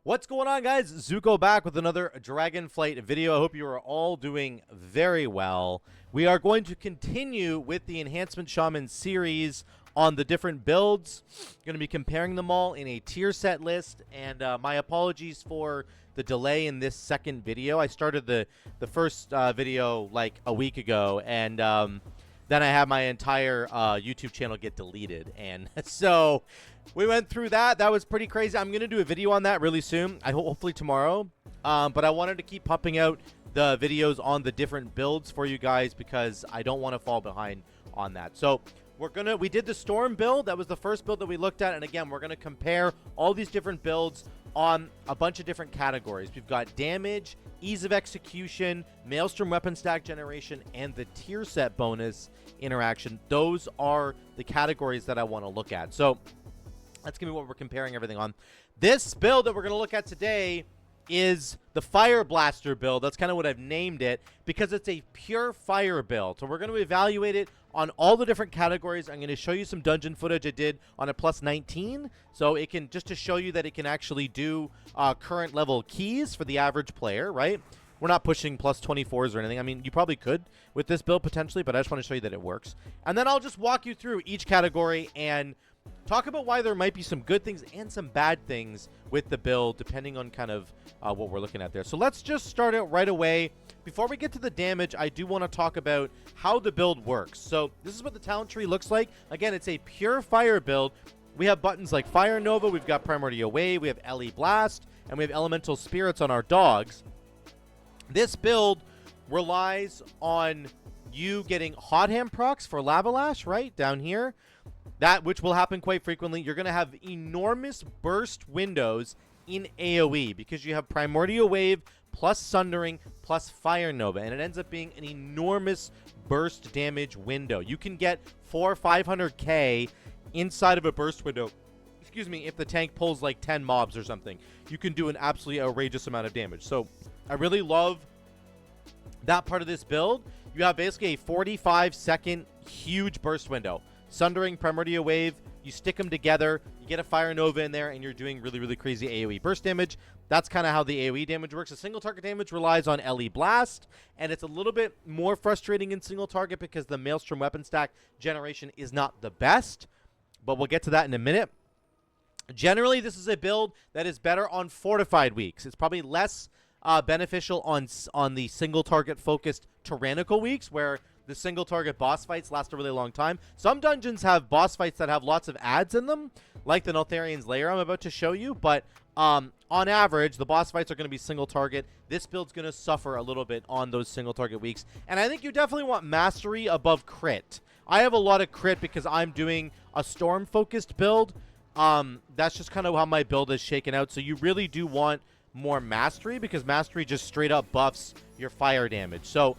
What's going on, guys? Zuko back with another Dragonflight video. I hope you are all doing very well. We are going to continue with the Enhancement Shaman series on the different builds. Going to be comparing them all in a tier set list, and my apologies for the delay in this second video. I started the first video like a week ago, and then I had my entire YouTube channel get deleted, and so we went through that. That was pretty crazy. I'm going to do a video on that really soon. Hopefully tomorrow. But I wanted to keep pumping out the videos on the different builds for you guys because I don't want to fall behind on that. So we did the Storm build. That was the first build that we looked at. And again, we're going to compare all these different builds on a bunch of different categories. We've got damage, ease of execution, Maelstrom weapon stack generation, and the tier set bonus interaction. Those are the categories that I want to look at. So that's going to be what we're comparing everything on. This build that we're going to look at today is the Fire Blaster build. That's kind of what I've named it because it's a pure fire build. So we're going to evaluate it on all the different categories. I'm going to show you some dungeon footage I did on a plus 19. So it can, just to show you that it can actually do current level keys for the average player, right? We're not pushing plus 24s or anything. I mean, you probably could with this build potentially, but I just want to show you that it works. And then I'll just walk you through each category and talk about why there might be some good things and some bad things with the build, depending on kind of what we're looking at there. So let's just start it right away. Before we get to the damage, I do want to talk about how the build works. So this is what the talent tree looks like. Again, it's a pure fire build. We have buttons like Fire Nova, we've got Primordial Wave, we have LE Blast, and we have Elemental Spirits on our dogs. This build relies on you getting Hot Hand procs for Lava Lash, right, down here. That, which will happen quite frequently. You're going to have enormous burst windows in AoE because you have Primordial Wave plus Sundering plus Fire Nova, and it ends up being an enormous burst damage window. You can get 400 or 500k inside of a burst window. Excuse me, if the tank pulls like 10 mobs or something. You can do an absolutely outrageous amount of damage. So I really love that part of this build. You have basically a 45-second huge burst window. Sundering, Primordial Wave, you stick them together, you get a Fire Nova in there, and you're doing really, really crazy AoE burst damage. That's kind of how the AoE damage works. The single target damage relies on LE Blast, and it's a little bit more frustrating in single target because the Maelstrom weapon stack generation is not the best, but we'll get to that in a minute. Generally, this is a build that is better on fortified weeks. It's probably less beneficial on the single target focused tyrannical weeks where the single target boss fights last a really long time. Some dungeons have boss fights that have lots of adds in them, like the Neltharian's Lair I'm about to show you, but on average, the boss fights are going to be single target. This build's going to suffer a little bit on those single target weeks, and I think you definitely want mastery above crit. I have a lot of crit because I'm doing a storm-focused build. That's just kind of how my build is shaken out, so you really do want more mastery because mastery just straight up buffs your fire damage. So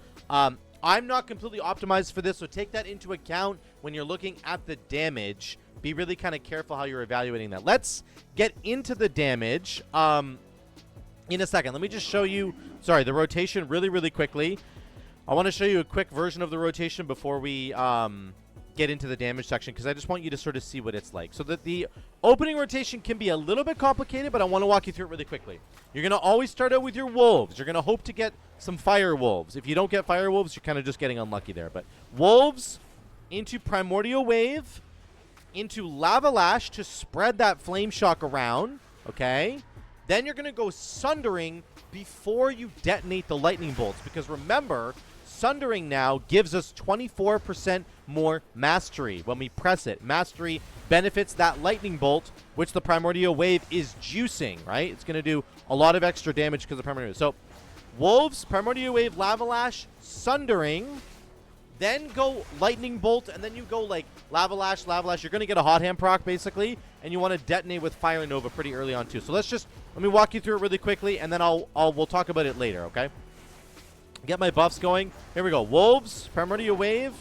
I'm not completely optimized for this, so take that into account when you're looking at the damage. Be really kind of careful how you're evaluating that. Let's get into the damage in a second. Let me just show you, the rotation really, really quickly. I want to show you a quick version of the rotation before we get into the damage section because I just want you to sort of see what it's like. So that the opening rotation can be a little bit complicated, but I want to walk you through it really quickly. You're going to always start out with your wolves. You're going to hope to get some fire wolves. If you don't get fire wolves, you're kind of just getting unlucky there. But wolves into Primordial Wave, into Lava Lash to spread that flame shock around, okay? Then you're going to go Sundering before you detonate the lightning bolts because remember, Sundering now gives us 24% more mastery when we press it. Mastery benefits that lightning bolt, which the Primordial Wave is juicing, right? It's going to do a lot of extra damage because of Primordial Wave. So, Wolves, Primordial Wave, Lava Lash, Sundering, then go Lightning Bolt, and then you go like Lava Lash, Lava Lash. You're going to get a Hot Hand proc, basically, and you want to detonate with Fire Nova pretty early on, too. So let me walk you through it really quickly, and then we'll talk about it later, okay? Get my buffs going. Here we go. Wolves, Primordial Wave,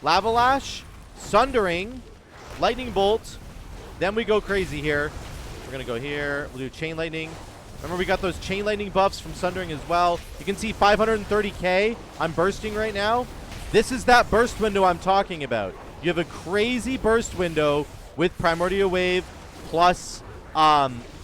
Lava Lash, Sundering, Lightning Bolt. Then we go crazy here. We're going to go here. We'll do Chain Lightning. Remember, we got those Chain Lightning buffs from Sundering as well. You can see 530k. I'm bursting right now. This is that burst window I'm talking about. You have a crazy burst window with Primordial Wave plus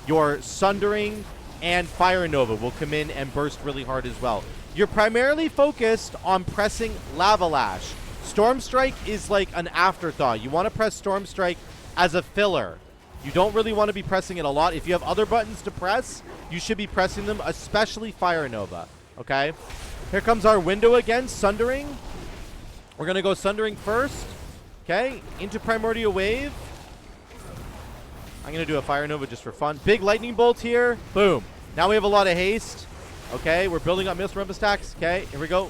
your Sundering and Fire Nova will come in and burst really hard as well. You're primarily focused on pressing Lava Lash. Storm Strike is like an afterthought. You want to press Storm Strike as a filler. You don't really want to be pressing it a lot. If you have other buttons to press, you should be pressing them, especially Fire Nova. Okay? Here comes our window again, Sundering. We're going to go Sundering first. Okay? Into Primordial Wave. I'm going to do a Fire Nova just for fun. Big Lightning Bolt here. Boom. Now we have a lot of haste. Okay? We're building up Maelstrom Weapon stacks. Okay? Here we go.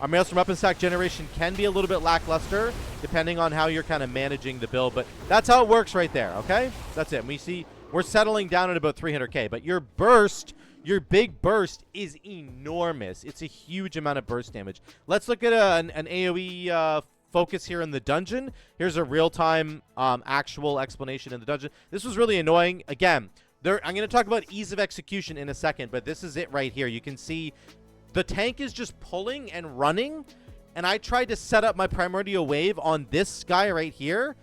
Our Maelstrom Weapon stack generation can be a little bit lackluster, depending on how you're kind of managing the build, but that's how it works right there, okay? That's it. We see we're settling down at about 300k, but your burst, your big burst is enormous. It's a huge amount of burst damage. Let's look at an AoE focus here in the dungeon. Here's a real-time actual explanation in the dungeon. This was really annoying. Again, I'm going to talk about ease of execution in a second, but this is it right here. You can see the tank is just pulling and running, and I tried to set up my Primordial Wave on this guy right here,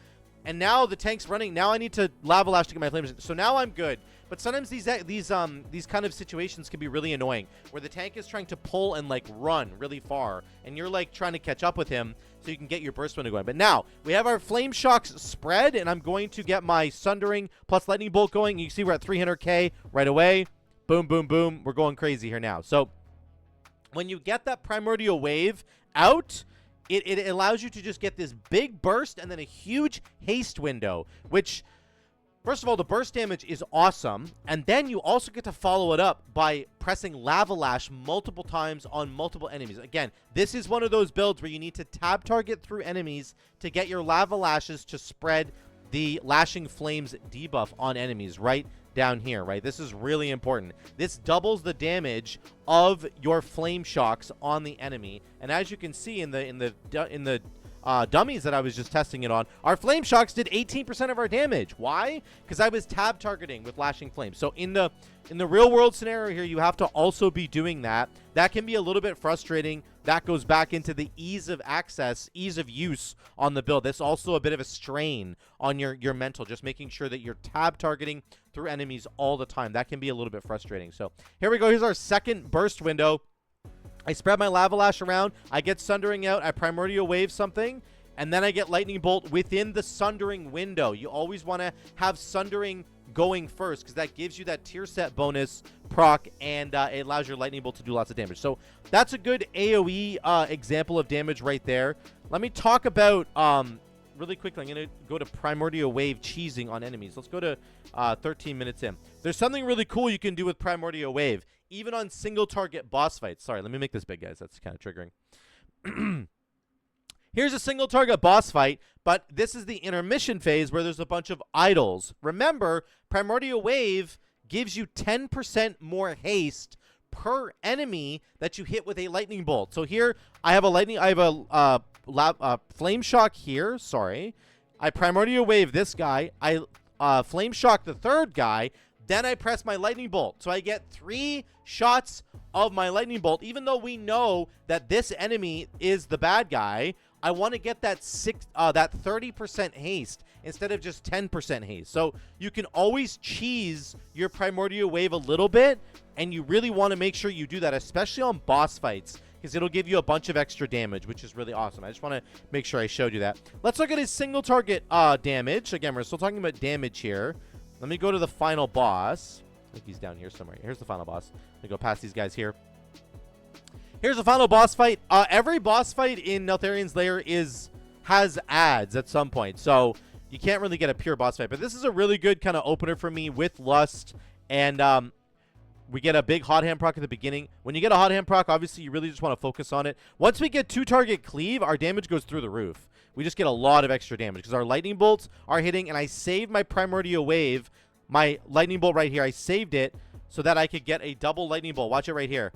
and now the tank's running. Now I need to Lava Lash to get my flames. So now I'm good. But sometimes these kind of situations can be really annoying, where the tank is trying to pull and like run really far, and you're like trying to catch up with him so you can get your burst window going. But now we have our Flame Shocks spread, and I'm going to get my Sundering plus Lightning Bolt going. You can see we're at 300k right away. Boom, boom, boom. We're going crazy here now. So when you get that Primordial Wave out, it allows you to just get this big burst and then a huge haste window, which, first of all, the burst damage is awesome, and then you also get to follow it up by pressing Lava Lash multiple times on multiple enemies. Again, this is one of those builds where you need to tab target through enemies to get your Lava Lashes to spread the Lashing Flames debuff on enemies right down here, right? This is really important. This doubles the damage of your Flame Shocks on the enemy, and as you can see in the dummies that I was just testing it on, our Flame Shocks did 18% of our damage. Why? Because I was tab targeting with Lashing Flames. So in the real world scenario here, you have to also be doing that. That can be a little bit frustrating. That goes back into the ease of access, ease of use on the build. That's also a bit of a strain on your mental, just making sure that you're tab targeting through enemies all the time. That can be a little bit frustrating. So here we go. Here's our second burst window. I spread my Lava Lash around. I get Sundering out. I Primordial Wave something. And then I get Lightning Bolt within the Sundering window. You always want to have Sundering going first, because that gives you that tier set bonus proc, and it allows your Lightning Bolt to do lots of damage. So that's a good AoE example of damage right there. Let me talk about, really quickly, I'm going to go to Primordial Wave cheesing on enemies. Let's go to 13 minutes in. There's something really cool you can do with Primordial Wave, even on single target boss fights. Sorry, let me make this big, guys. That's kind of triggering. Here's a single target boss fight, but this is the intermission phase where there's a bunch of idols. Remember, Primordial Wave gives you 10% more haste per enemy that you hit with a Lightning Bolt. So here I have a Flame Shock here. Sorry, I Primordial Wave this guy. I Flame Shock the third guy. Then I press my Lightning Bolt. So I get 3 shots of my Lightning Bolt. Even though we know that this enemy is the bad guy, I want to get that 30% haste instead of just 10% haste. So you can always cheese your Primordial Wave a little bit, and you really want to make sure you do that, especially on boss fights, because it'll give you a bunch of extra damage, which is really awesome. I just want to make sure I showed you that. Let's look at his single target damage. Again, we're still talking about damage here. Let me go to the final boss. I think he's down here somewhere. Here's the final boss. Let me go past these guys here. Here's the final boss fight. Every boss fight in Neltharion's Lair has ads at some point, so you can't really get a pure boss fight. But this is a really good kind of opener for me with Lust, and we get a big hot hand proc at the beginning. When you get a hot hand proc, obviously you really just want to focus on it. Once we get 2-target cleave, our damage goes through the roof. We just get a lot of extra damage because our Lightning Bolts are hitting, and I saved my Primordial Wave, my Lightning Bolt right here. I saved it so that I could get a double Lightning Bolt. Watch it right here.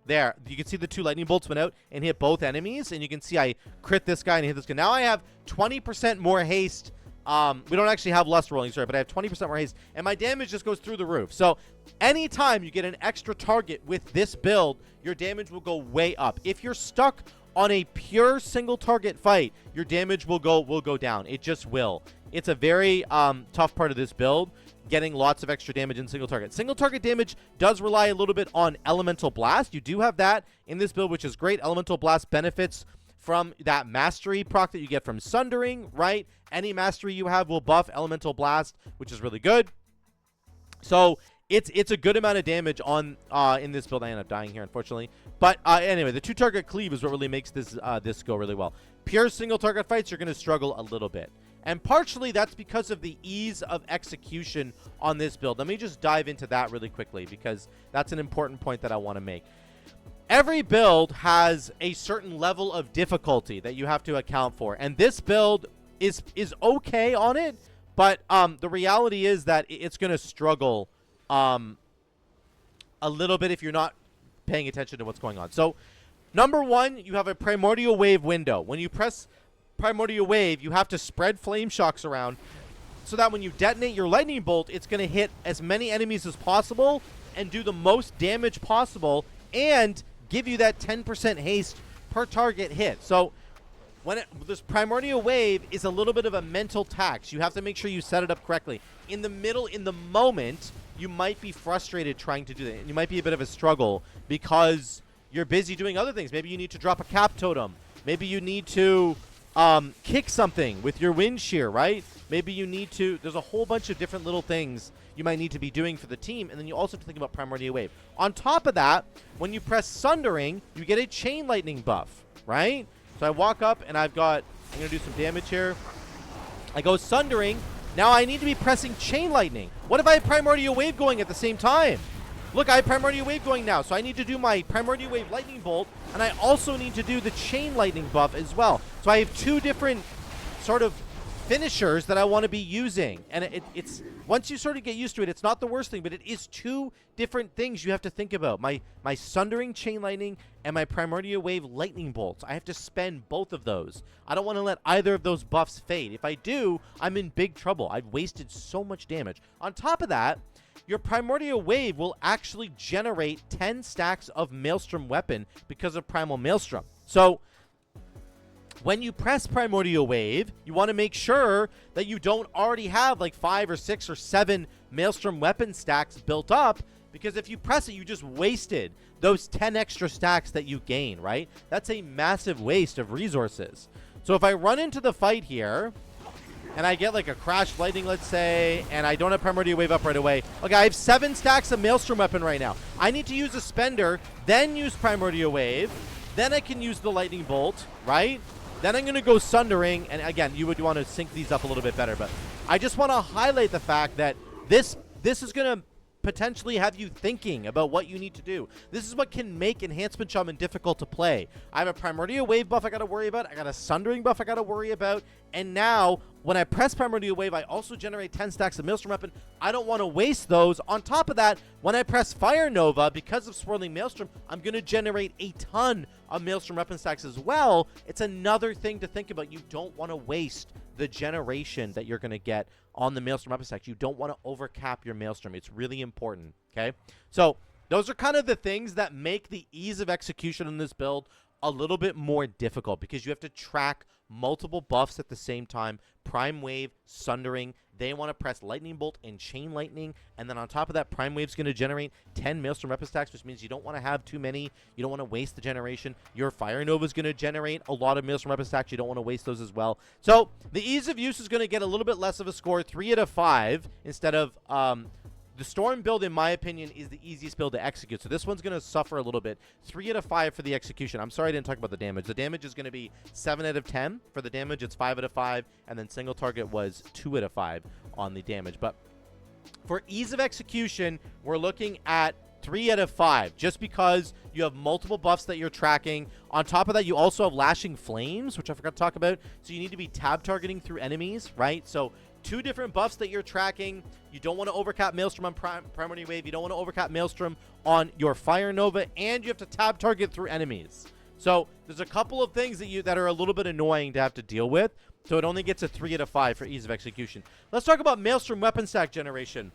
There, you can see the 2 Lightning Bolts went out and hit both enemies, and you can see I crit this guy and hit this guy. Now I have 20% more haste. We don't actually have Lust rolling, sorry, but I have 20% more haste, and my damage just goes through the roof. So anytime you get an extra target with this build, your damage will go way up. If you're stuck on a pure single target fight, your damage will go down. It just will. it's a very tough part of this build, getting lots of extra damage in single target. Single target damage does rely a little bit on Elemental Blast. You do have that in this build, which is great. Elemental Blast benefits from that mastery proc that you get from Sundering, right? Any mastery you have will buff Elemental Blast, which is really good. So it's a good amount of damage on in this build. I end up dying here, unfortunately. But anyway, the 2-target cleave is what really makes this this go really well. Pure single target fights, you're going to struggle a little bit. And partially that's because of the ease of execution on this build. Let me just dive into that really quickly because that's an important point that I want to make. Every build has a certain level of difficulty that you have to account for. And this build is okay on it, but the reality is that it's going to struggle a little bit if you're not paying attention to what's going on. So, number one, you have a Primordial Wave window. When you press Primordial Wave, you have to spread Flame Shocks around so that when you detonate your Lightning Bolt, it's going to hit as many enemies as possible and do the most damage possible and give you that 10% haste per target hit. So, this Primordial Wave is a little bit of a mental tax. You have to make sure you set it up correctly. In the middle, in the moment, you might be frustrated trying to do that. You might be a bit of a struggle because you're busy doing other things. Maybe you need to drop a Cap Totem. Maybe you need to kick something with your Wind Shear, right? Maybe you need to... There's a whole bunch of different little things you might need to be doing for the team, and then you also have to think about Primordial Wave. On top of that, when you press Sundering, you get a Chain Lightning buff, right? So I walk up, and I'm going to do some damage here. I go Sundering. Now I need to be pressing Chain Lightning. What if I have Primordial Wave going at the same time? Look, I have Primordial Wave going now, so I need to do my Primordial Wave Lightning Bolt, and I also need to do the Chain Lightning buff as well. So I have two different sort of finishers that I want to be using. And it's once you sort of get used to it, it's not the worst thing, but it is two different things you have to think about. My Sundering Chain Lightning and my Primordial Wave Lightning Bolts. I have to spend both of those. I don't want to let either of those buffs fade. If I do, I'm in big trouble. I've wasted so much damage. On top of that, your Primordial Wave will actually generate 10 stacks of Maelstrom weapon because of Primal Maelstrom. So when you press Primordial Wave, you want to make sure that you don't already have like 5 or 6 or 7 Maelstrom weapon stacks built up, because if you press it, you just wasted those 10 extra stacks that you gain, right? That's a massive waste of resources. So if I run into the fight here, and I get like a Crash Lightning, let's say, and I don't have Primordial Wave up right away. Okay, I have 7 stacks of Maelstrom weapon right now. I need to use a Spender, then use Primordial Wave, then I can use the Lightning Bolt, right? Then I'm going to go Sundering, and again, you would want to sync these up a little bit better, but I just want to highlight the fact that this is going to potentially have you thinking about what you need to do. This is what can make Enhancement Shaman difficult to play. I have a Primordial Wave buff I got to worry about. I got a Sundering buff I got to worry about. And now, when I press Primordial Wave, I also generate 10 stacks of Maelstrom weapon. I don't want to waste those. On top of that, when I press Fire Nova, because of Swirling Maelstrom, I'm going to generate a ton of Maelstrom weapon stacks as well. It's another thing to think about. You don't want to waste the generation that you're going to get on the Maelstrom weapon stacks. You don't want to overcap your Maelstrom. It's really important, okay? So those are kind of the things that make the ease of execution in this build a little bit more difficult, because you have to track multiple buffs at the same time. Prime Wave, Sundering, they want to press Lightning Bolt and Chain Lightning, and then on top of that, Prime Wave's going to generate 10 Maelstrom weapon stacks, which means you don't want to have too many. You don't want to waste the generation. Your Fire Nova's going to generate a lot of Maelstrom weapon stacks. You don't want to waste those as well. So the ease of use is going to get a little bit less of a score, 3 out of 5, instead of the Storm build, in my opinion, is the easiest build to execute. So this one's going to suffer a little bit. 3 out of 5 for the execution. I'm sorry I didn't talk about the damage. The damage is going to be 7 out of 10 for the damage. It's 5 out of 5. And then single target was 2 out of 5 on the damage. But for ease of execution, we're looking at 3 out of 5, just because you have multiple buffs that you're tracking. On top of that, you also have Lashing Flames, which I forgot to talk about. So you need to be tab targeting through enemies, right? So 2 different buffs that you're tracking. You don't want to overcap Maelstrom on Primordial Wave. You don't want to overcap Maelstrom on your Fire Nova, and you have to tab target through enemies. So there's a couple of things that are a little bit annoying to have to deal with. So it only gets a 3 out of 5 for ease of execution. Let's talk about Maelstrom weapon stack generation.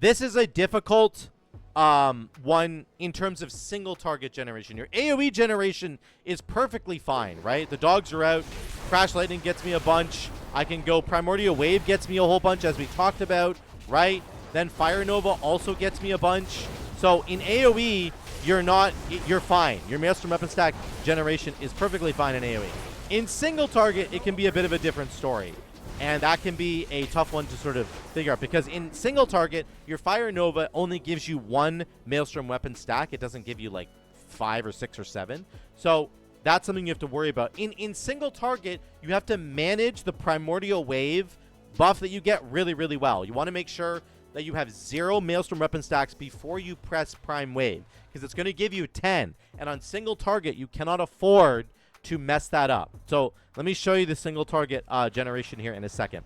This is a difficult one in terms of single target generation. Your AoE generation is perfectly fine, right? The dogs are out. Crash Lightning gets me a bunch. I can go Primordial Wave, gets me a whole bunch, as we talked about, right? Then Fire Nova also gets me a bunch. So in AoE, you're fine. Your Maelstrom Weapon Stack generation is perfectly fine in AoE. In single target, it can be a bit of a different story. And that can be a tough one to sort of figure out, because in single target, your Fire Nova only gives you one Maelstrom weapon stack. It doesn't give you like 5 or 6 or 7. So that's something you have to worry about. In single target, you have to manage the Primordial Wave buff that you get really, really well. You want to make sure that you have 0 Maelstrom weapon stacks before you press Prime Wave, because it's going to give you 10. And on single target, you cannot afford to mess that up. So let me show you the single target generation here in a second.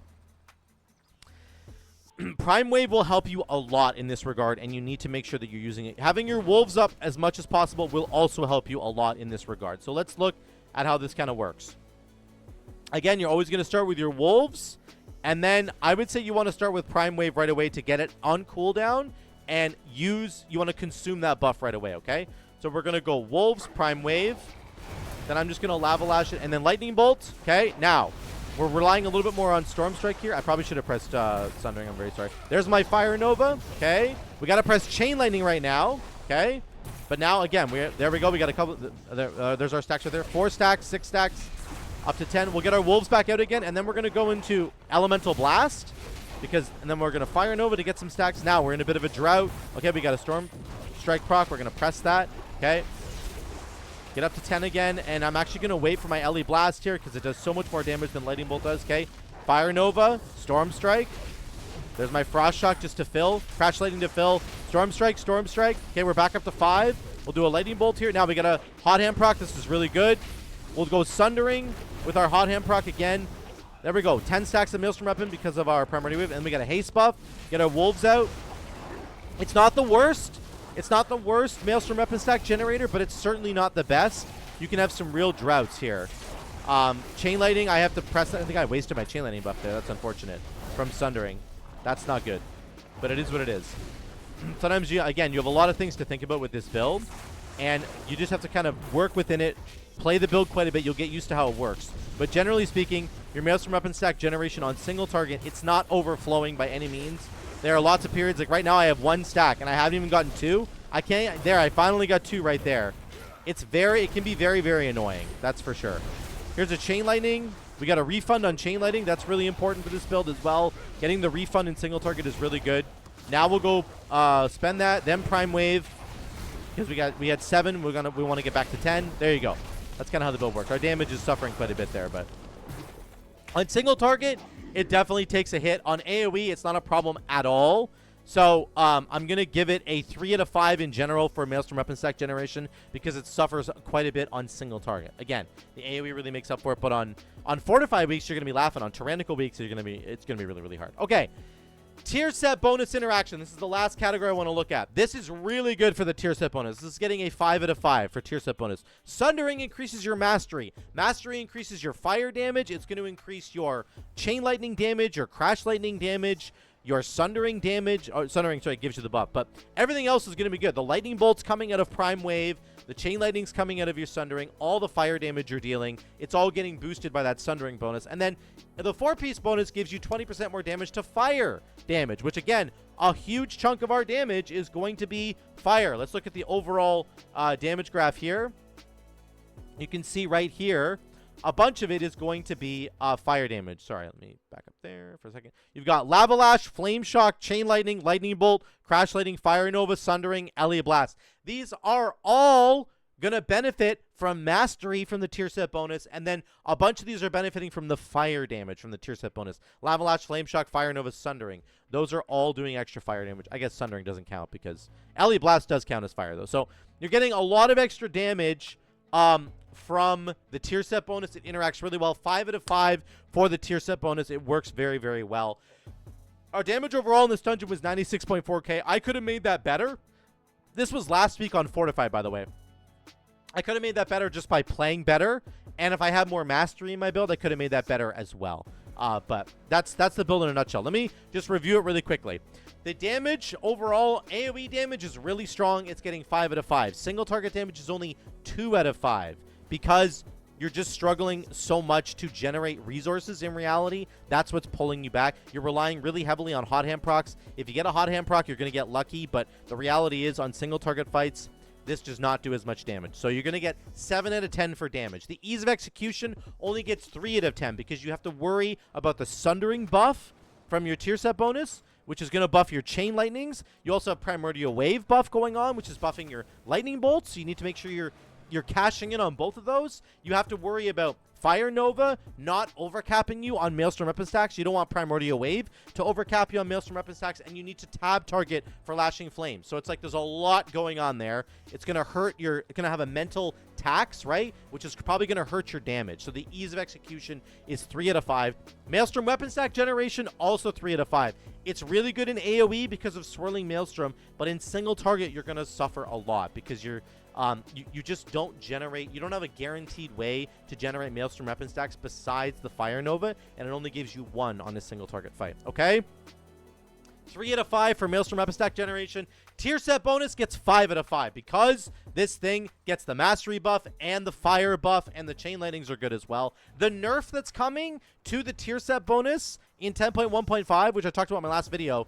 Prime Wave will help you a lot in this regard, and you need to make sure that you're using it. Having your wolves up as much as possible will also help you a lot in this regard. So let's look at how this kind of works. Again, you're always going to start with your wolves, and then I would say you want to start with Prime Wave right away to get it on cooldown, and you want to consume that buff right away, okay? So we're going to go Wolves, Prime Wave. Then I'm just going to Lava Lash it, and then Lightning Bolt. Okay, now, we're relying a little bit more on Storm Strike here. I probably should have pressed Sundering. I'm very sorry. There's my Fire Nova. Okay, we got to press Chain Lightning right now. Okay, but now, again, there we go. We got a couple. There's our stacks right there. 4 stacks, 6 stacks, up to 10. We'll get our Wolves back out again, and then we're going to go into Elemental Blast, and then we're going to Fire Nova to get some stacks. Now, we're in a bit of a drought. Okay, we got a Storm Strike proc. We're going to press that. Okay. Get up to 10 again, and I'm actually going to wait for my LE Blast here because it does so much more damage than Lightning Bolt does, okay? Fire Nova, Storm Strike. There's my Frost Shock just to fill. Crash Lightning to fill. Storm Strike, Storm Strike. Okay, we're back up to 5. We'll do a Lightning Bolt here. Now we got a Hot Hand proc. This is really good. We'll go Sundering with our Hot Hand proc again. There we go. 10 stacks of Maelstrom Weapon because of our Primordial Wave. And we got a Haste buff. Get our Wolves out. It's not the worst. It's not the worst Maelstrom Weapon Stack generator, but it's certainly not the best. You can have some real droughts here. Chain Lightning, I have to press that. I think I wasted my Chain Lightning buff there. That's unfortunate. From Sundering. That's not good. But it is what it is. Sometimes, you have a lot of things to think about with this build, and you just have to kind of work within it, play the build quite a bit. You'll get used to how it works. But generally speaking, your Maelstrom Weapon Stack generation on single target, it's not overflowing by any means. There are lots of periods, like right now I have 1 stack and I haven't even gotten 2. I finally got 2 right there. It can be very, very annoying. That's for sure. Here's a Chain Lightning. We got a refund on Chain Lightning. That's really important for this build as well. Getting the refund in single target is really good. Now we'll go spend that, then Prime Wave. Because we had 7, we want to get back to 10. There you go. That's kind of how the build works. Our damage is suffering quite a bit there, but on single target, it definitely takes a hit. On AoE, it's not a problem at all. So I'm going to give it a 3 out of 5 in general for Maelstrom Weapon Stack generation because it suffers quite a bit on single target. Again, the AoE really makes up for it, but on Fortified weeks, you're going to be laughing. On Tyrannical weeks, it's going to be really, really hard. Okay. Tier set bonus interaction. This is the last category I want to look at. This is really good for the tier set bonus. This is getting a 5 out of 5 for tier set bonus. Sundering increases your mastery. Mastery increases your fire damage. It's going to increase your Chain Lightning damage, your Crash Lightning damage, your Sundering damage. Oh, Sundering, sorry, gives you the buff. But everything else is going to be good. The Lightning Bolt's coming out of Prime Wave. The Chain Lightning's coming out of your Sundering. All the fire damage you're dealing, it's all getting boosted by that Sundering bonus. And then the 4-piece bonus gives you 20% more damage to fire damage, which again, a huge chunk of our damage is going to be fire. Let's look at the overall damage graph here. You can see right here, a bunch of it is going to be fire damage. Sorry, let me back up there for a second. You've got Lava Lash, Flame Shock, Chain Lightning, Lightning Bolt, Crash Lightning, Fire Nova, Sundering, LE Blast. These are all going to benefit from mastery from the tier set bonus, and then a bunch of these are benefiting from the fire damage from the tier set bonus. Lava Lash, Flame Shock, Fire Nova, Sundering. Those are all doing extra fire damage. I guess Sundering doesn't count because LE Blast does count as fire, though. So you're getting a lot of extra damage from the tier set bonus. It interacts really well. 5 out of 5 for the tier set bonus. It works very, very well. Our damage overall in this dungeon was 96.4k. I could have made that better. This was last week on Fortified, by the way. I could have made that better just by playing better. And if I had more mastery in my build, I could have made that better as well. But that's the build in a nutshell. Let me just review it really quickly. The damage overall, AoE damage is really strong. It's getting 5 out of 5. Single target damage is only 2 out of 5 because you're just struggling so much to generate resources in reality. That's what's pulling you back. You're relying really heavily on hot hand procs. If you get a hot hand proc, you're going to get lucky, but the reality is on single target fights, this does not do as much damage. So you're going to get 7 out of 10 for damage. The ease of execution only gets 3 out of 10 because you have to worry about the sundering buff from your tier set bonus, which is going to buff your chain lightnings. You also have primordial wave buff going on, which is buffing your lightning bolts. So you need to make sure you're cashing in on both of those. You have to worry about Fire Nova not overcapping you on Maelstrom weapon stacks. You don't want Primordial Wave to overcap you on Maelstrom weapon stacks, and you need to tab target for Lashing Flame. So it's like there's a lot going on there. It's going to hurt your, it's going to have a mental tax, right? Which is probably going to hurt your damage. So the ease of execution is 3 out of 5. Maelstrom weapon stack generation, also 3 out of 5. It's really good in AoE because of Swirling Maelstrom, but in single target, you're going to suffer a lot because you're you just don't generate, you don't have a guaranteed way to generate Maelstrom weapon stacks besides the Fire Nova, and it only gives you 1 on a single target fight, okay? 3 out of 5 for Maelstrom weapon stack generation. Tier set bonus gets 5 out of 5 because this thing gets the mastery buff and the fire buff, and the chain lightnings are good as well. The nerf that's coming to the tier set bonus in 10.1.5, which I talked about in my last video,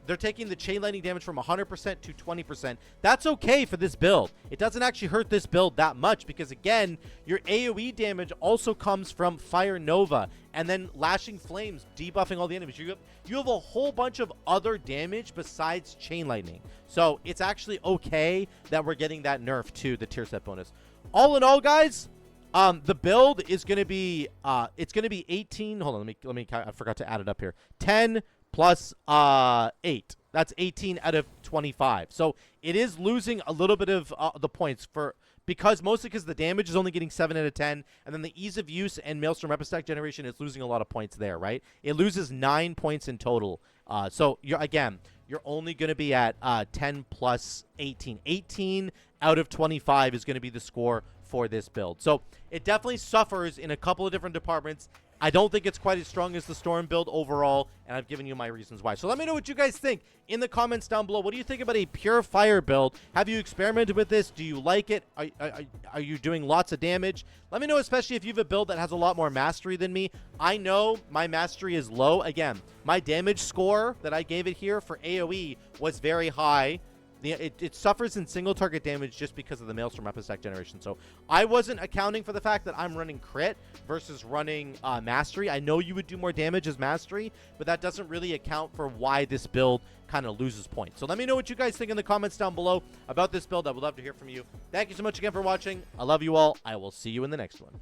they're taking the chain lightning damage from 100% to 20%. That's okay for this build. It doesn't actually hurt this build that much because, again, your AoE damage also comes from Fire Nova and then Lashing Flames debuffing all the enemies. You have a whole bunch of other damage besides chain lightning. So it's actually okay that we're getting that nerf to the tier set bonus. All in all, guys, the build is going to be, it's going to be 18. Hold on, let me, I forgot to add it up here. 10 plus 8. That's 18 out of 25. So it is losing a little bit of the points mostly because the damage is only getting 7 out of 10, and then the ease of use and Maelstrom weapon stack generation is losing a lot of points there, right? It loses 9 points in total. So you're only going to be at 10 plus 18. 18 out of 25 is going to be the score for this build. So it definitely suffers in a couple of different departments. I don't think it's quite as strong as the Storm build overall, and I've given you my reasons why. So let me know what you guys think in the comments down below. What do you think about a pure fire build? Have you experimented with this? Do you like it? Are you doing lots of damage? Let me know, especially if you have a build that has a lot more mastery than me. I know my mastery is low. Again, my damage score that I gave it here for AoE was very high. It suffers in single target damage just because of the Maelstrom weapon stack generation. So I wasn't accounting for the fact that I'm running crit versus running mastery. I know you would do more damage as mastery, but that doesn't really account for why this build kind of loses points. So let me know what you guys think in the comments down below about this build. I would love to hear from you. Thank you so much again for watching. I love you all. I will see you in the next one.